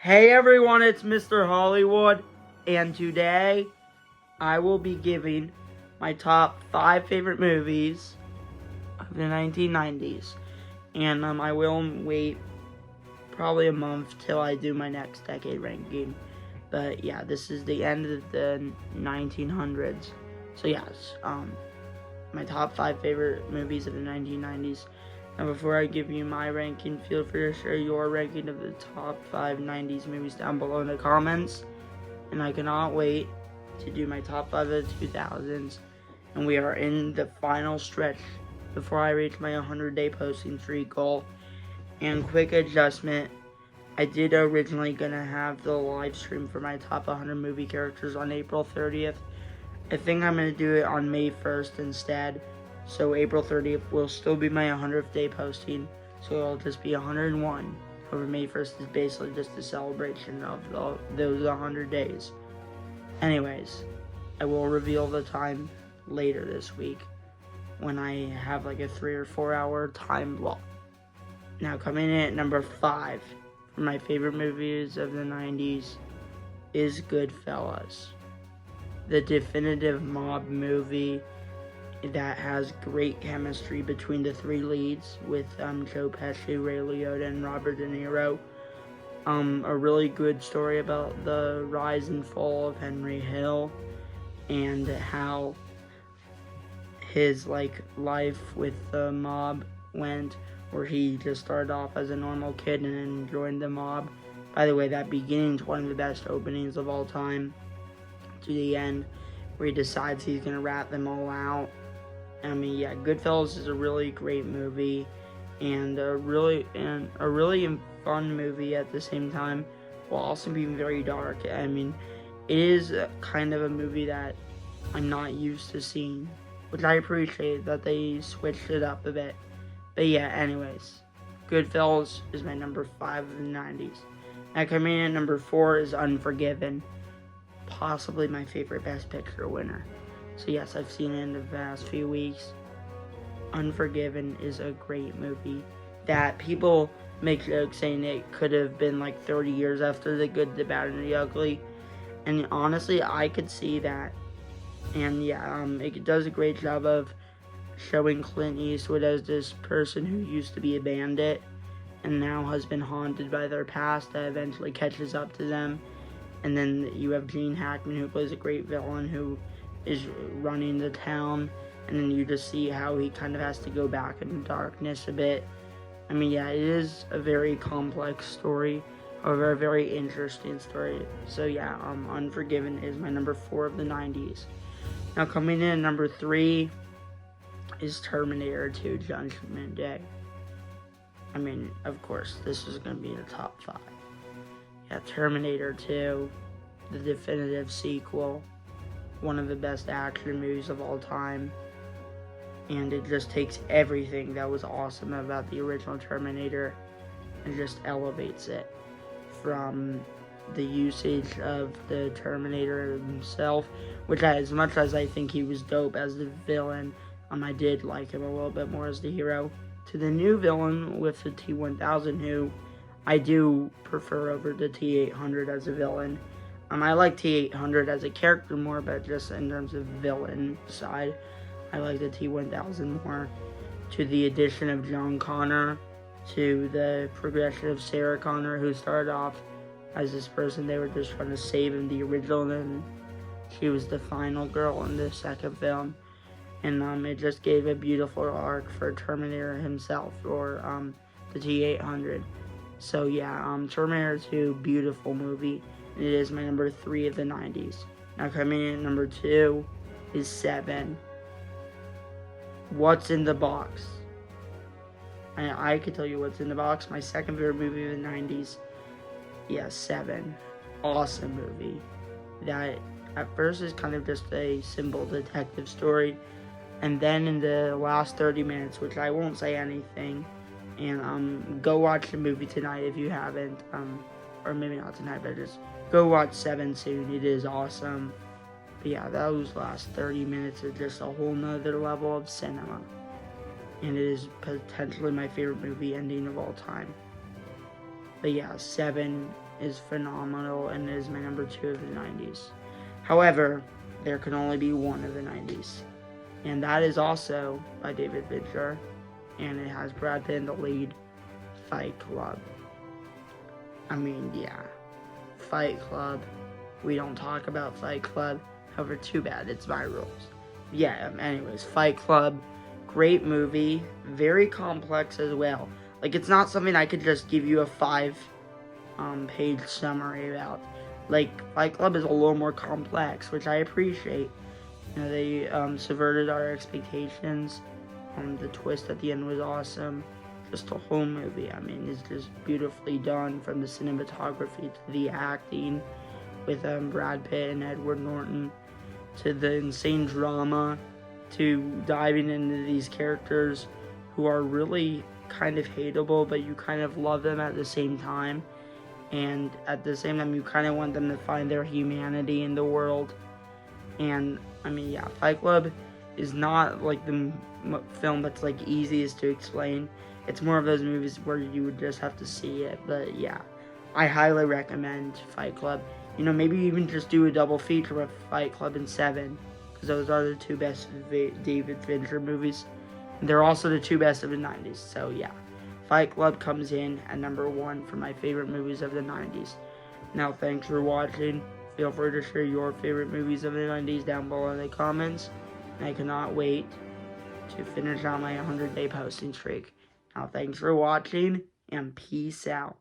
Hey everyone, it's Mr. Hollywood, and today I will be giving my top 5 favorite movies of the 1990s. And I will wait probably a month till I do my next decade ranking. But yeah, this is the end of the 1900s. So yes, my top 5 favorite movies of the 1990s. Now, before I give you my ranking, feel free to share your ranking of the top 5 90s movies down below in the comments. And I cannot wait to do my top 5 of the 2000s. And we are in the final stretch before I reach my 100-day posting streak goal. And quick adjustment, I did originally gonna have the live stream for my top 100 movie characters on April 30th. I think I'm gonna do it on May 1st instead. So April 30th will still be my 100th day posting, so it'll just be 101. However, May 1st is basically just a celebration of those 100 days. Anyways, I will reveal the time later this week when I have like a 3 or 4 hour time block. Now, coming in at number 5 for my favorite movies of the 90s is Goodfellas, the definitive mob movie that has great chemistry between the 3 leads with Joe Pesci, Ray Liotta, and Robert De Niro. A really good story about the rise and fall of Henry Hill and how his life with the mob went, where he just started off as a normal kid and then joined the mob. By the way, that beginning's one of the best openings of all time, to the end where he decides he's gonna rat them all out. I mean, yeah, Goodfellas is a really great movie and a really fun movie at the same time, while also being very dark. I mean, it is kind of a movie that I'm not used to seeing, which I appreciate that they switched it up a bit. But yeah, anyways, Goodfellas is my number 5 of the 90s. Now, coming in at number 4 is Unforgiven, possibly my favorite Best Picture winner. So yes, I've seen it in the past few weeks. Unforgiven is a great movie that people make jokes saying it could have been like 30 years after The Good, the Bad, and the Ugly. And honestly, I could see that. And yeah, it does a great job of showing Clint Eastwood as this person who used to be a bandit and now has been haunted by their past that eventually catches up to them. And then you have Gene Hackman, who plays a great villain who is running the town, and then you just see how he kind of has to go back in darkness a bit. I mean, yeah, it is a very complex story, however, a very interesting story. So yeah, Unforgiven is my number 4 of the 90s. Now, coming in at number 3 is Terminator 2: Judgment Day. I mean, of course, this is going to be in the top 5. Yeah, Terminator 2, the definitive sequel, one of the best action movies of all time, and it just takes everything that was awesome about the original Terminator and just elevates it, from the usage of the Terminator himself, which, as much as I think he was dope as the villain, I did like him a little bit more as the hero, to the new villain with the T-1000, who I do prefer over the T-800 as a villain. I like T-800 as a character more, but just in terms of villain side, I like the T-1000 more. To the addition of John Connor, to the progression of Sarah Connor, who started off as this person they were just trying to save in the original, and then she was the final girl in the second film. And it just gave a beautiful arc for Terminator himself, or the T-800. So yeah, Terminator 2, beautiful movie. It is my number 3 of the 90s. Now, coming in at number 2 is 7. What's in the Box? And I could tell you what's in the box. My second favorite movie of the 90s. Yeah, 7. Awesome movie. That at first is kind of just a simple detective story. And then in the last 30 minutes, which I won't say anything, and go watch the movie tonight if you haven't. Or maybe not tonight, but just go watch 7 soon. It is awesome. But yeah, those last 30 minutes is just a whole nother level of cinema. And it is potentially my favorite movie ending of all time. But yeah, 7 is phenomenal and is my number 2 of the 90s. However, there can only be one of the 90s. And that is also by David Fincher. And it has Brad Pitt in the lead, Fight Club. I mean, yeah. Fight Club. We don't talk about Fight Club. However, too bad. It's my rules. Yeah, anyways, Fight Club. Great movie. Very complex as well. Like, it's not something I could just give you a 5-page summary about. Like, Fight Club is a little more complex, which I appreciate. You know, they subverted our expectations. The twist at the end was awesome. Just the whole movie, I mean, is just beautifully done, from the cinematography to the acting with Brad Pitt and Edward Norton, to the insane drama, to diving into these characters who are really kind of hateable, but you kind of love them at the same time. And at the same time, you kind of want them to find their humanity in the world. And, I mean, yeah, Fight Club is not like the film that's like easiest to explain. It's more of those movies where you would just have to see it. But yeah, I highly recommend Fight Club. You know, maybe even just do a double feature with Fight Club and 7, because those are the 2 best David Fincher movies. And they're also the 2 best of the 90s. So yeah, Fight Club comes in at number 1 for my favorite movies of the 90s. Now, thanks for watching. Feel free to share your favorite movies of the 90s down below in the comments. And I cannot wait to finish out my 100-day posting streak. Now, thanks for watching, and peace out.